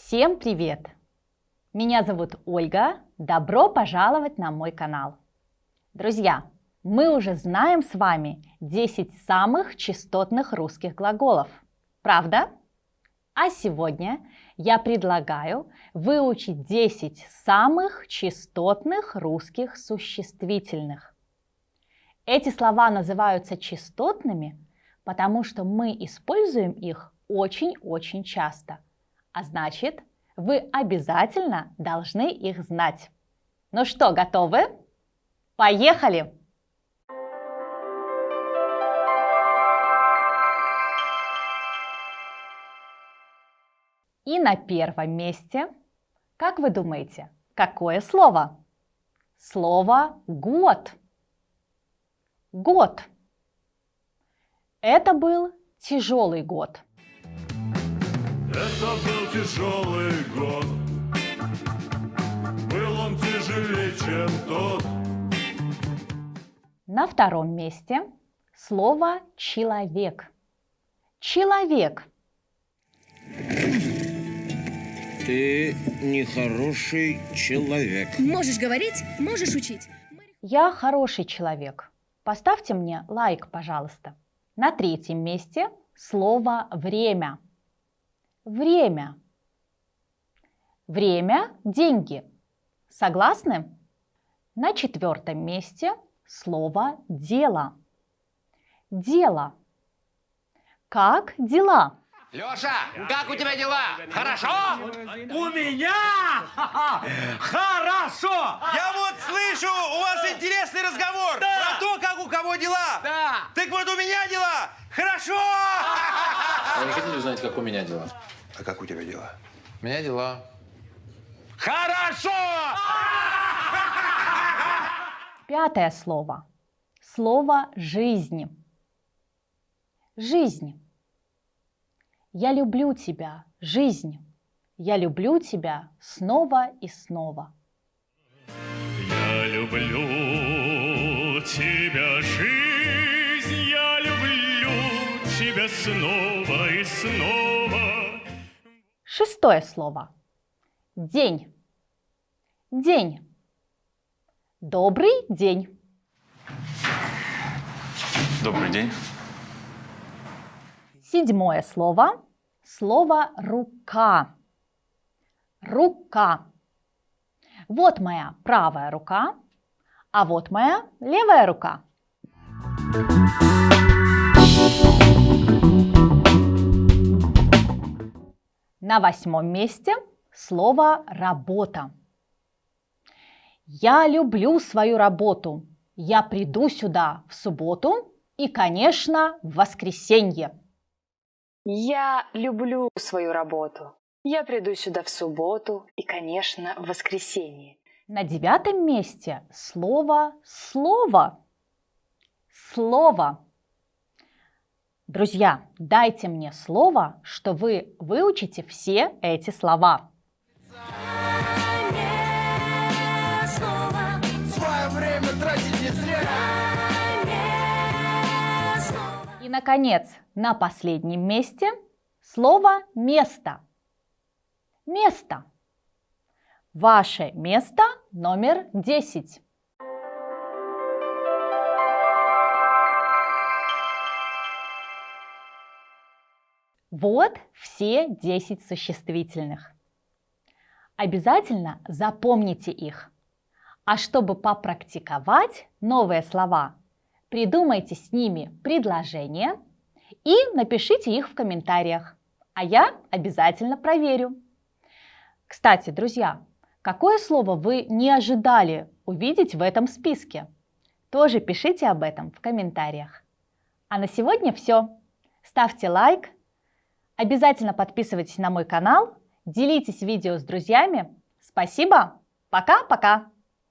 Всем привет! Меня зовут Ольга. Добро пожаловать на мой канал. Друзья, мы уже знаем с вами 10 самых частотных русских глаголов. Правда? А сегодня я предлагаю выучить 10 самых частотных русских существительных. Эти слова называются частотными, потому что мы используем их очень-очень часто. А значит, вы обязательно должны их знать. Ну что, готовы? Поехали! И на первом месте, как вы думаете, какое слово? Слово «год». Год. Это был тяжелый год. Это был тяжелый год. Был он тяжелее, чем тот. На втором месте слово «человек». Человек. Ты нехороший человек. Можешь говорить, можешь учить. Я хороший человек. Поставьте мне лайк, пожалуйста. На третьем месте слово «время». Время. Время – деньги. Согласны? На четвертом месте слово «дело». Дело. Как дела? Леша, как у тебя дела? Хорошо? У меня? Хорошо! Я вот слышу, у вас интересный разговор про то, как у кого дела. Да. Так вот у меня дела. Хорошо! Вы не хотите узнать, как у меня дела? А как у тебя дела? У меня дела. Хорошо! Пятое слово. Слово «жизнь». Жизнь. Я люблю тебя, жизнь. Я люблю тебя снова и снова. Я люблю тебя, жизнь, я люблю тебя снова и снова. Шестое слово. День. День. Добрый день. Добрый день. Седьмое слово. Слово «рука». Рука. Вот моя правая рука, а вот моя левая рука. На восьмом месте слово «работа». Я люблю свою работу. Я приду сюда в субботу и, конечно, в воскресенье. Я люблю свою работу. Я приду сюда в субботу и, конечно, в воскресенье. На девятом месте слово «слово». Слово. Друзья, дайте мне слово, что вы выучите все эти слова. Свое время тратить не зря. И, наконец, на последнем месте слово «место». Место. Ваше место номер 10. Вот все 10 существительных. Обязательно запомните их. А чтобы попрактиковать новые слова, придумайте с ними предложения и напишите их в комментариях, а я обязательно проверю. Кстати, друзья, какое слово вы не ожидали увидеть в этом списке? Тоже пишите об этом в комментариях. А на сегодня все. Ставьте лайк, обязательно подписывайтесь на мой канал, делитесь видео с друзьями. Спасибо, пока-пока!